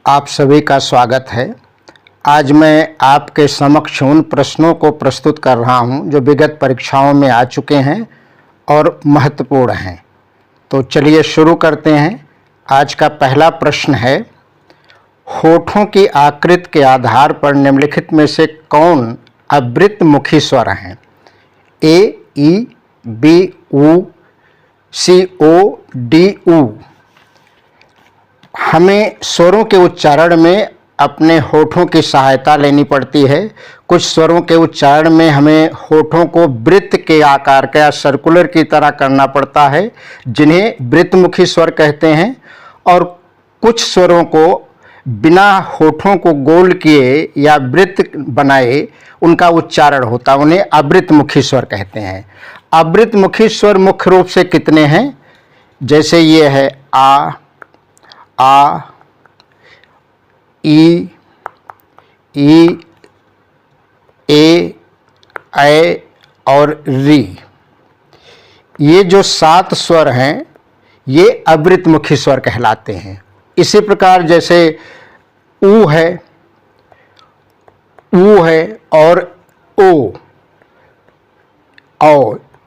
आप सभी का स्वागत है। आज मैं आपके समक्ष उन प्रश्नों को प्रस्तुत कर रहा हूं जो विगत परीक्षाओं में आ चुके हैं और महत्वपूर्ण हैं। तो चलिए शुरू करते हैं। आज का पहला प्रश्न है, होठों की आकृति के आधार पर निम्नलिखित में से कौन अवृतमुखी स्वर हैं? ए, ई, बी, ऊ, सी, ओ, डी, ऊ। हमें स्वरों के उच्चारण में अपने होठों की सहायता लेनी पड़ती है। कुछ स्वरों के उच्चारण में हमें होठों को वृत्त के आकार का या सर्कुलर की तरह करना पड़ता है, जिन्हें वृत्तमुखी स्वर कहते हैं, और कुछ स्वरों को बिना होठों को गोल किए या वृत्त बनाए उनका उच्चारण होता है, उन्हें अवृतमुखी स्वर कहते हैं। अवृतमुखी स्वर मुख्य रूप से कितने हैं? जैसे ये है आ, ई, ए, और री। ये जो 7 स्वर हैं ये अवृतमुखी स्वर कहलाते हैं। इसी प्रकार जैसे ऊ है और ओ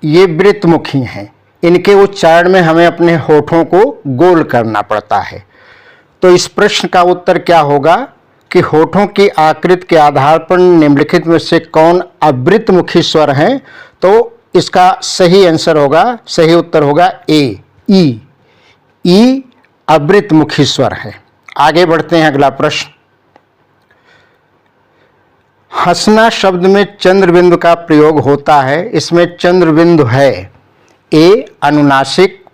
ये वृत्तमुखी हैं। इनके उच्चारण में हमें अपने होठों को गोल करना पड़ता है। तो इस प्रश्न का उत्तर क्या होगा कि होठों की आकृति के आधार पर निम्नलिखित में से कौन अवृतमुखी स्वर हैं? तो इसका सही आंसर होगा, सही उत्तर होगा ए, ई अवृतमुखी स्वर है। आगे बढ़ते हैं, अगला प्रश्न। हंसना शब्द में चंद्रबिंदु का प्रयोग होता है। इसमें चंद्रबिंदु है ए अनुनासिक,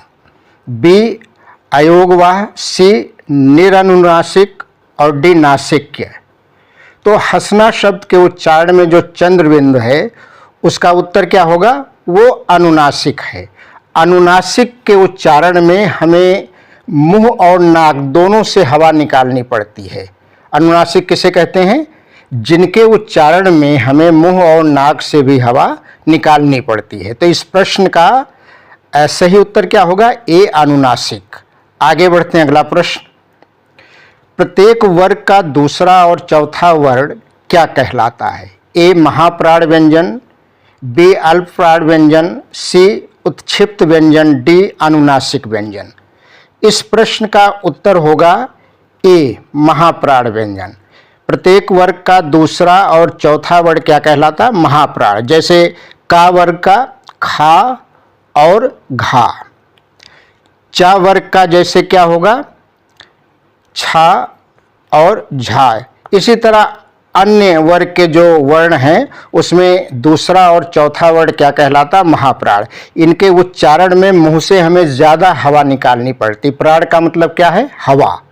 बी अयोगवाह, सी निरनुनासिक और डी नासिक्य। तो हंसना शब्द के उच्चारण में जो चंद्रबिंदु है उसका उत्तर क्या होगा? वो अनुनासिक है। अनुनासिक के उच्चारण में हमें मुंह और नाक दोनों से हवा निकालनी पड़ती है। अनुनासिक किसे कहते हैं? जिनके उच्चारण में हमें मुंह और नाक से भी हवा निकालनी पड़ती है। तो इस प्रश्न का सही उत्तर क्या होगा? ए अनुनासिक। आगे बढ़ते हैं, अगला प्रश्न। प्रत्येक वर्ग का दूसरा और चौथा वर्ण क्या कहलाता है? ए महाप्राण व्यंजन, बी अल्पप्राण व्यंजन, सी उत्क्षिप्त व्यंजन, डी अनुनासिक व्यंजन। इस प्रश्न का उत्तर होगा ए महाप्राण व्यंजन। प्रत्येक वर्ग का दूसरा और चौथा वर्ण क्या कहलाता? महाप्राण। जैसे का वर्ग का खा और घा। चा वर्ग का जैसे क्या होगा? छा और झा। इसी तरह अन्य वर्ग के जो वर्ण हैं उसमें दूसरा और चौथा वर्ण क्या कहलाता? महाप्राण। इनके उच्चारण में मुंह से हमें ज़्यादा हवा निकालनी पड़ती। प्राण का मतलब क्या है? हवा।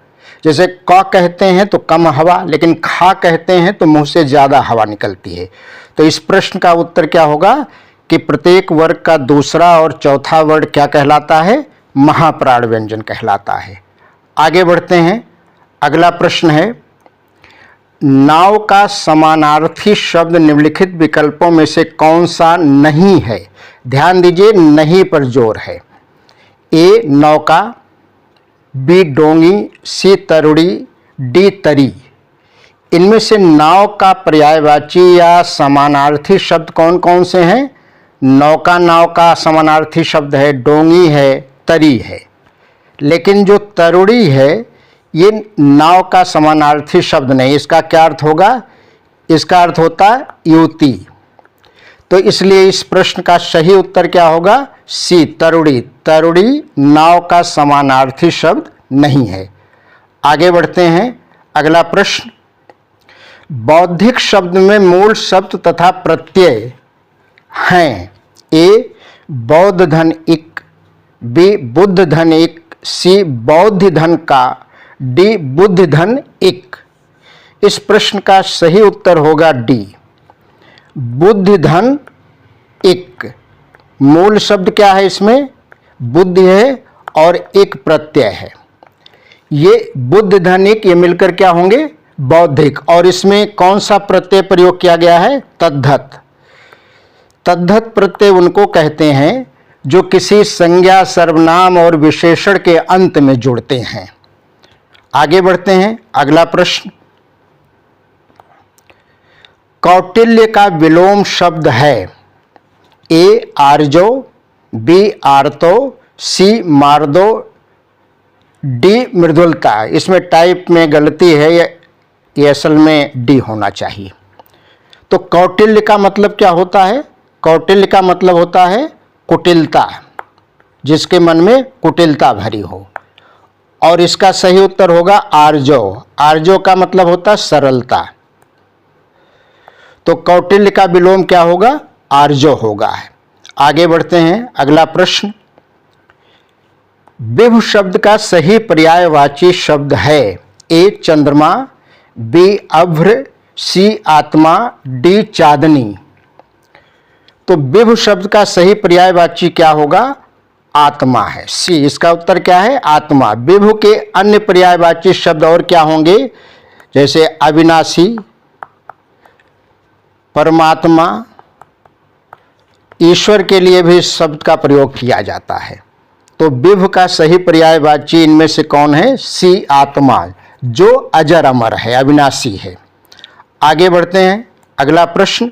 जैसे क कहते हैं तो कम हवा, लेकिन खा कहते हैं तो मुंह से ज़्यादा हवा निकलती है। तो इस प्रश्न का उत्तर क्या होगा कि प्रत्येक वर्ग का दूसरा और चौथा वर्ण क्या कहलाता है? महाप्राण व्यंजन कहलाता है। आगे बढ़ते हैं, अगला प्रश्न है, नाव का समानार्थी शब्द निम्नलिखित विकल्पों में से कौन सा नहीं है? ध्यान दीजिए, नहीं पर जोर है। ए नौका, बी डोंगी, सी तरुड़ी, डी तरी। इनमें से नाव का पर्यायवाची या समानार्थी शब्द कौन कौन से हैं? नौका नाव का समानार्थी शब्द है, डोंगी है, तरी है। लेकिन जो तरुड़ी है ये नाव का समानार्थी शब्द नहीं। इसका क्या अर्थ होगा? इसका अर्थ होता है युवती। तो इसलिए इस प्रश्न का सही उत्तर क्या होगा? सी तरुड़ी। तरुड़ी नाव का समानार्थी शब्द नहीं है। आगे बढ़ते हैं, अगला प्रश्न। बौद्धिक शब्द में मूल शब्द तथा प्रत्यय हैं। ए बौद्ध धन इक, बी बुद्ध धन इक, सी बौद्ध धन का, डी बुद्ध धन इक। इस प्रश्न का सही उत्तर होगा डी बुद्ध धन इक। मूल शब्द क्या है? इसमें बुद्ध है और एक प्रत्यय है। ये बुद्ध धन इक, ये मिलकर क्या होंगे? बौद्धिक। और इसमें कौन सा प्रत्यय प्रयोग किया गया है? तद्धत। तद्धत प्रत्यय उनको कहते हैं जो किसी संज्ञा, सर्वनाम और विशेषण के अंत में जुड़ते हैं। आगे बढ़ते हैं, अगला प्रश्न। कौटिल्य का विलोम शब्द है ए आर्जो, बी आर्तो, सी मार्दो, डी मृदुलता। इसमें टाइप में गलती है, ये असल में डी होना चाहिए। तो कौटिल्य का मतलब क्या होता है? कौटिल्य का मतलब होता है कुटिलता, जिसके मन में कुटिलता भरी हो। और इसका सही उत्तर होगा आर्जो। आर्जो का मतलब होता है सरलता। तो कौटिल्य का विलोम क्या होगा? आर्जो होगा। आगे बढ़ते हैं, अगला प्रश्न। विभु शब्द का सही पर्यायवाची शब्द है ए चंद्रमा, बी अभ्र, सी आत्मा, डी चांदनी। तो विभु शब्द का सही पर्यायवाची क्या होगा? आत्मा है, सी। इसका उत्तर क्या है? आत्मा। विभु के अन्य पर्यायवाची शब्द और क्या होंगे? जैसे अविनाशी, परमात्मा, ईश्वर के लिए भी इस शब्द का प्रयोग किया जाता है। तो विभु का सही पर्यायवाची इनमें से कौन है? सी आत्मा, जो अजर अमर है, अविनाशी है। आगे बढ़ते हैं, अगला प्रश्न।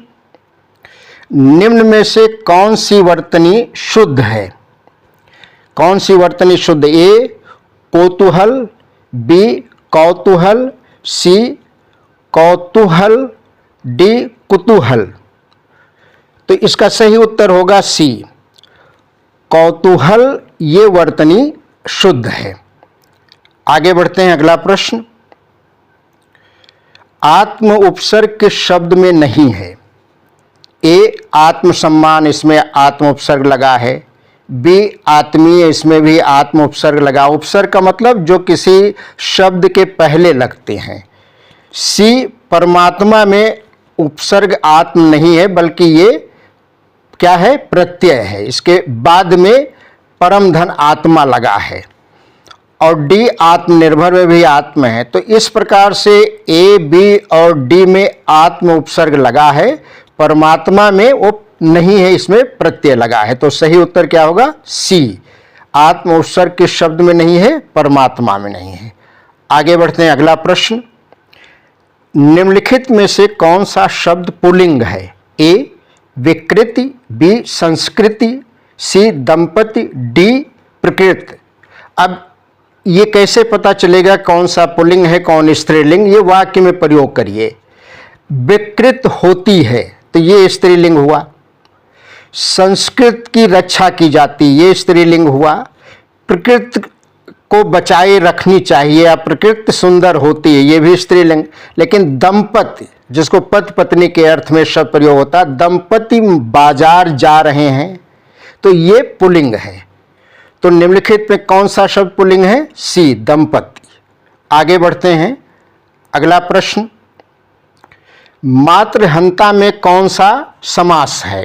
निम्न में से कौन सी वर्तनी शुद्ध है? कौन सी वर्तनी शुद्ध? ए कोतूहल, बी कौतूहल, सी कौतूहल, डी कुतूहल। तो इसका सही उत्तर होगा सी, कौतूहल ये वर्तनी शुद्ध है। आगे बढ़ते हैं, अगला प्रश्न। आत्म उपसर्ग किस शब्द में नहीं है? ए आत्मसम्मान, इसमें आत्म उपसर्ग लगा है। बी आत्मीय, इसमें भी आत्म उपसर्ग लगा। उपसर्ग का मतलब जो किसी शब्द के पहले लगते हैं। सी परमात्मा में उपसर्ग आत्म नहीं है, बल्कि ये क्या है? प्रत्यय है। इसके बाद में परम धन आत्मा लगा है। और डी आत्मनिर्भर में भी आत्म है। तो इस प्रकार से ए, बी और डी में आत्म उपसर्ग लगा है, परमात्मा में वो नहीं है, इसमें प्रत्यय लगा है। तो सही उत्तर क्या होगा? सी, आत्म उपसर्ग किस शब्द में नहीं है? परमात्मा में नहीं है। आगे बढ़ते हैं, अगला प्रश्न। निम्नलिखित में से कौन सा शब्द पुल्लिंग है? ए विकृति, बी संस्कृति, सी दंपति, डी प्रकृति। अब ये कैसे पता चलेगा कौन सा पुल्लिंग है कौन स्त्रीलिंग? ये वाक्य में प्रयोग करिए। विकृत होती है तो ये स्त्रीलिंग हुआ। संस्कृत की रक्षा की जाती, ये स्त्रीलिंग हुआ। प्रकृति को बचाए रखनी चाहिए या प्रकृति सुंदर होती है, ये भी स्त्रीलिंग। लेकिन दंपति, जिसको पति पत्नी के अर्थ में शब्द प्रयोग होता है, दंपति बाजार जा रहे हैं, तो ये पुल्लिंग है। तो निम्नलिखित में कौन सा शब्द पुल्लिंग है? सी दंपति। आगे बढ़ते हैं, अगला प्रश्न। मातृहंता में कौन सा समास है?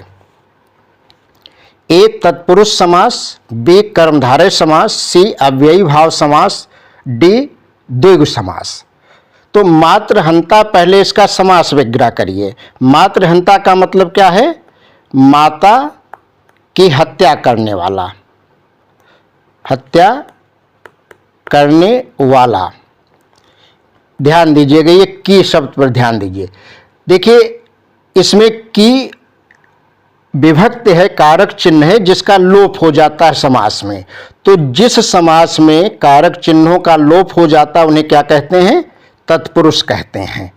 ए तत्पुरुष समास, बी कर्मधारय समास, सी अव्ययी भाव समास, डी द्विगु समास। तो मातृहंता, पहले इसका समास विग्रह करिए। मातृहंता का मतलब क्या है? माता की हत्या करने वाला, हत्या करने वाला। ध्यान दीजिएगा, ये की शब्द पर ध्यान दीजिए। देखिए इसमें की विभक्ति है, कारक चिन्ह है, जिसका लोप हो जाता है समास में। तो जिस समास में कारक चिन्हों का लोप हो जाता है उन्हें क्या कहते हैं? तत्पुरुष कहते हैं।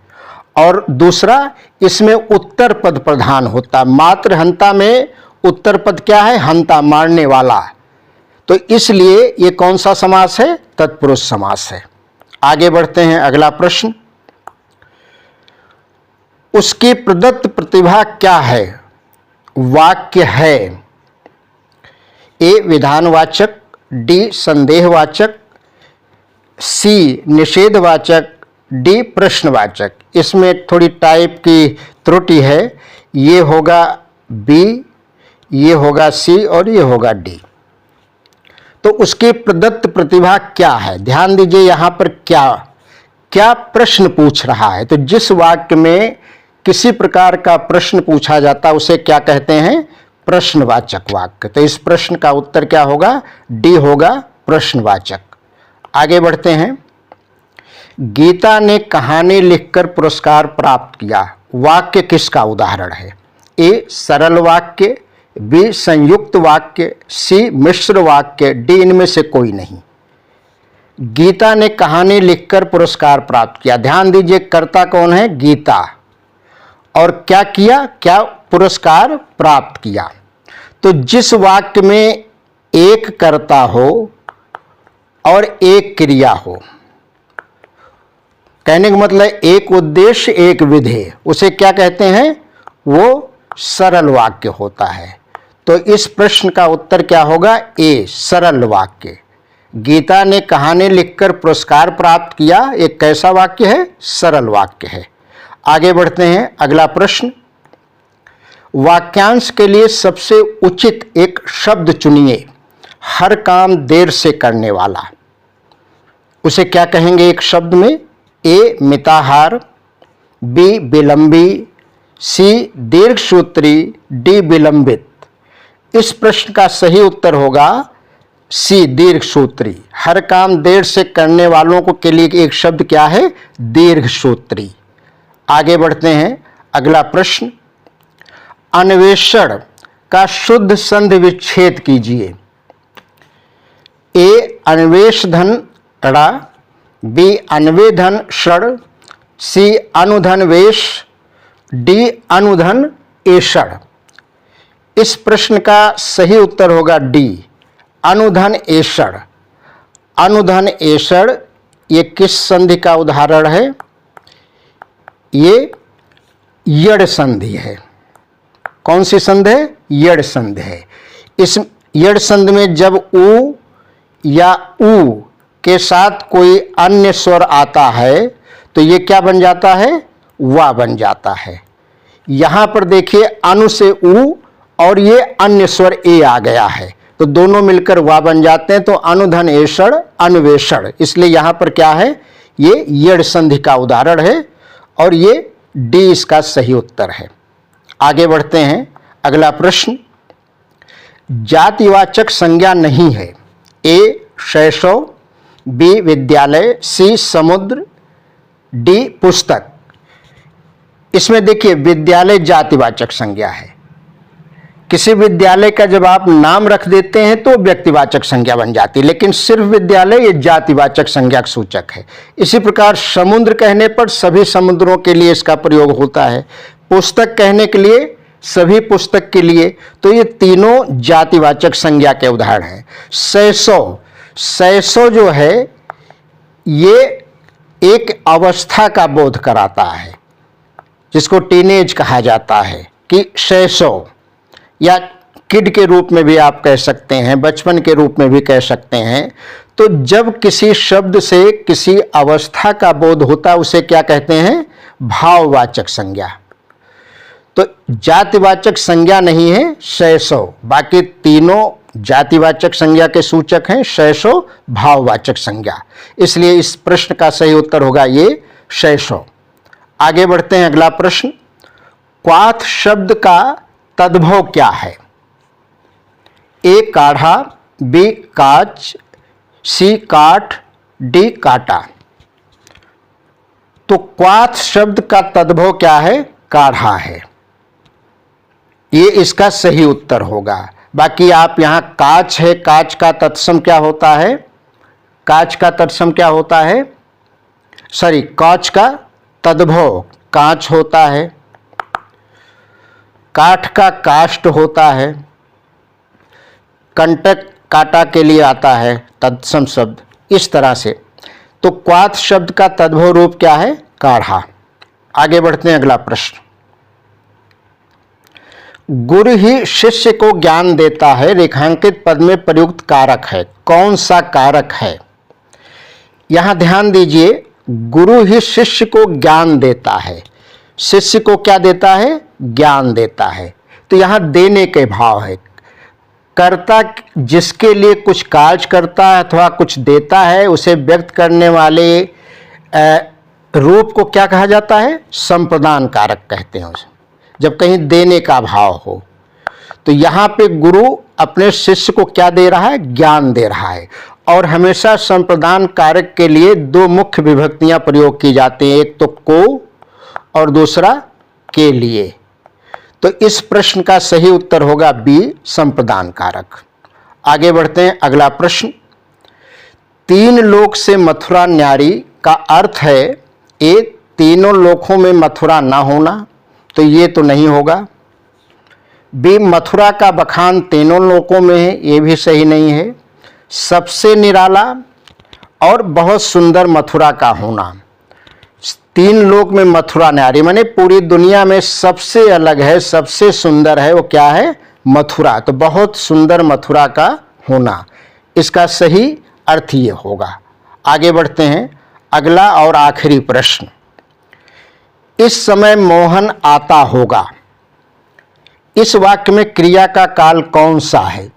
और दूसरा, इसमें उत्तर पद प्रधान होता है। मातृहंता में उत्तर पद क्या है? हंता, मारने वाला। तो इसलिए ये कौन सा समास है? तत्पुरुष समास है। आगे बढ़ते हैं, अगला प्रश्न। उसकी प्रदत्त प्रतिभा क्या है? वाक्य है। ए विधानवाचक, डी संदेहवाचक, सी निषेधवाचक, डी प्रश्नवाचक। इसमें थोड़ी टाइप की त्रुटि है, ये होगा बी, ये होगा सी और ये होगा डी। तो उसकी प्रदत्त प्रतिभा क्या है? ध्यान दीजिए यहाँ पर क्या क्या प्रश्न पूछ रहा है। तो जिस वाक्य में किसी प्रकार का प्रश्न पूछा जाता है उसे क्या कहते हैं? प्रश्नवाचक वाक्य। तो इस प्रश्न का उत्तर क्या होगा? डी होगा, प्रश्नवाचक। आगे बढ़ते हैं, गीता ने कहानी लिखकर पुरस्कार प्राप्त किया, वाक्य किसका उदाहरण है? ए सरल वाक्य, बी संयुक्त वाक्य, सी मिश्र वाक्य, डी इनमें से कोई नहीं। गीता ने कहानी लिखकर पुरस्कार प्राप्त किया। ध्यान दीजिए, कर्ता कौन है? गीता। और क्या किया? क्या पुरस्कार प्राप्त किया। तो जिस वाक्य में एक कर्ता हो और एक क्रिया हो, कहने का मतलब एक उद्देश्य एक विधेय, उसे क्या कहते हैं? वो सरल वाक्य होता है। तो इस प्रश्न का उत्तर क्या होगा? ए सरल वाक्य। गीता ने कहानी लिखकर पुरस्कार प्राप्त किया, एक कैसा वाक्य है? सरल वाक्य है। आगे बढ़ते हैं, अगला प्रश्न। वाक्यांश के लिए सबसे उचित एक शब्द चुनिए, हर काम देर से करने वाला। उसे क्या कहेंगे एक शब्द में? ए मिताहार, बी विलंबी, सी दीर्घसूत्री, डी विलंबित। इस प्रश्न का सही उत्तर होगा सी दीर्घसूत्री। हर काम देर से करने वालों को के लिए एक शब्द क्या है? दीर्घसूत्री। आगे बढ़ते हैं, अगला प्रश्न। अन्वेषण का शुद्ध संधि विच्छेद कीजिए। ए अन्वेषधन ड़ा, बी अन्वेधन षण, सी अनुधन वेश, डी अनुधन एषण। इस प्रश्न का सही उत्तर होगा डी अनुधन एषण। अनुधन एषण ये किस संधि का उदाहरण है? ये यड़ संधि है। कौन सी संधि है? यड़ संधि है। इस यड़ संधि में जब उ या उ के साथ कोई अन्य स्वर आता है तो ये क्या बन जाता है? वा बन जाता है। यहां पर देखिए, अनु से उ और ये अन्य स्वर ए आ गया है, तो दोनों मिलकर वा बन जाते हैं। तो अनुधन एषण अन्वेषण, इसलिए यहां पर क्या है? ये यड़ संधि का उदाहरण है और ये डी इसका सही उत्तर है। आगे बढ़ते हैं, अगला प्रश्न। जातिवाचक संज्ञा नहीं है। ए शैशव, बी विद्यालय, सी समुद्र, डी पुस्तक। इसमें देखिए, विद्यालय जातिवाचक संज्ञा है। किसी विद्यालय का जब आप नाम रख देते हैं तो व्यक्तिवाचक संज्ञा बन जाती है, लेकिन सिर्फ विद्यालय ये जातिवाचक संज्ञा सूचक है। इसी प्रकार समुद्र कहने पर सभी समुद्रों के लिए इसका प्रयोग होता है। पुस्तक कहने के लिए सभी पुस्तक के लिए, तो ये तीनों जातिवाचक संज्ञा के उदाहरण हैं। शैशव, शैशव जो है ये एक अवस्था का बोध कराता है, जिसको टीनेज कहा जाता है कि शैशव, या किड के रूप में भी आप कह सकते हैं, बचपन के रूप में भी कह सकते हैं। तो जब किसी शब्द से किसी अवस्था का बोध होता है उसे क्या कहते हैं? भाववाचक संज्ञा। तो जातिवाचक संज्ञा नहीं है शैशव, बाकी तीनों जातिवाचक संज्ञा के सूचक हैं। शैशव भाववाचक संज्ञा, इसलिए इस प्रश्न का सही उत्तर होगा ये शैशव। आगे बढ़ते हैं, अगला प्रश्न। क्वाथ शब्द का तद्भव क्या है? ए काढ़ा, बी काच, सी काठ, डी काटा। तो क्वाथ शब्द का तद्भव क्या है? काढ़ा है। ये इसका सही उत्तर होगा। बाकी आप यहां काच है, काच का तत्सम क्या होता है? काच का तत्सम क्या होता है? सॉरी, काच का तद्भव कांच होता है। काठ का काष्ठ होता है। कंटक काटा के लिए आता है तत्सम शब्द, इस तरह से। तो क्वाथ शब्द का तद्भव रूप क्या है? काढ़ा। आगे बढ़ते हैं, अगला प्रश्न। गुरु ही शिष्य को ज्ञान देता है, रेखांकित पद में प्रयुक्त कारक है। कौन सा कारक है? यहां ध्यान दीजिए, गुरु ही शिष्य को ज्ञान देता है। शिष्य को क्या देता है? ज्ञान देता है। तो यहां देने के भाव है। कर्ता जिसके लिए कुछ कार्य करता है अथवा कुछ देता है, उसे व्यक्त करने वाले रूप को क्या कहा जाता है? संप्रदान कारक कहते हैं उसे, जब कहीं देने का भाव हो। तो यहाँ पे गुरु अपने शिष्य को क्या दे रहा है? ज्ञान दे रहा है। और हमेशा संप्रदान कारक के लिए दो मुख्य विभक्तियां प्रयोग की जाती हैं, एक तो को और दूसरा के लिए। तो इस प्रश्न का सही उत्तर होगा बी, संप्रदान कारक। आगे बढ़ते हैं, अगला प्रश्न। तीन लोक से मथुरा न्यारी का अर्थ है ए, तीनों लोकों में मथुरा ना होना, तो ये तो नहीं होगा। बी, मथुरा का बखान तीनों लोकों में है, ये भी सही नहीं है। सबसे निराला और बहुत सुंदर मथुरा का होना, तीन लोक में मथुरा न्यारी माने पूरी दुनिया में सबसे अलग है, सबसे सुंदर है, वो क्या है? मथुरा। तो बहुत सुंदर मथुरा का होना, इसका सही अर्थ ये होगा। आगे बढ़ते हैं, अगला और आखिरी प्रश्न। इस समय मोहन आता होगा, इस वाक्य में क्रिया का काल कौन सा है?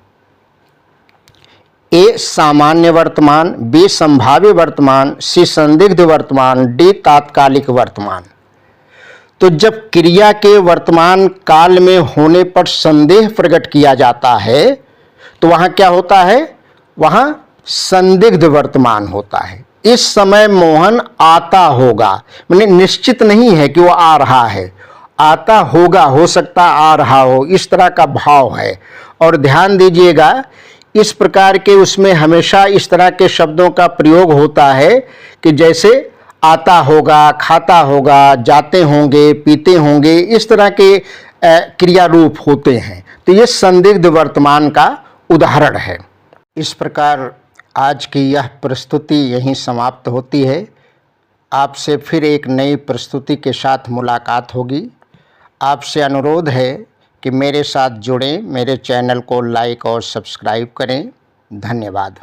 ए, सामान्य वर्तमान, बी, संभाव्य वर्तमान, सी, संदिग्ध वर्तमान, डी, तात्कालिक वर्तमान। तो जब क्रिया के वर्तमान काल में होने पर संदेह प्रकट किया जाता है तो वहां क्या होता है? वहां संदिग्ध वर्तमान होता है। इस समय मोहन आता होगा, माने निश्चित नहीं है कि वो आ रहा है, आता होगा, हो सकता आ रहा हो, इस तरह का भाव है। और ध्यान दीजिएगा, इस प्रकार के उसमें हमेशा इस तरह के शब्दों का प्रयोग होता है कि जैसे आता होगा, खाता होगा, जाते होंगे, पीते होंगे, इस तरह के क्रिया रूप होते हैं। तो ये संदिग्ध वर्तमान का उदाहरण है। इस प्रकार आज की यह प्रस्तुति यहीं समाप्त होती है। आपसे फिर एक नई प्रस्तुति के साथ मुलाकात होगी। आपसे अनुरोध है कि मेरे साथ जुड़ें, मेरे चैनल को लाइक और सब्सक्राइब करें। धन्यवाद।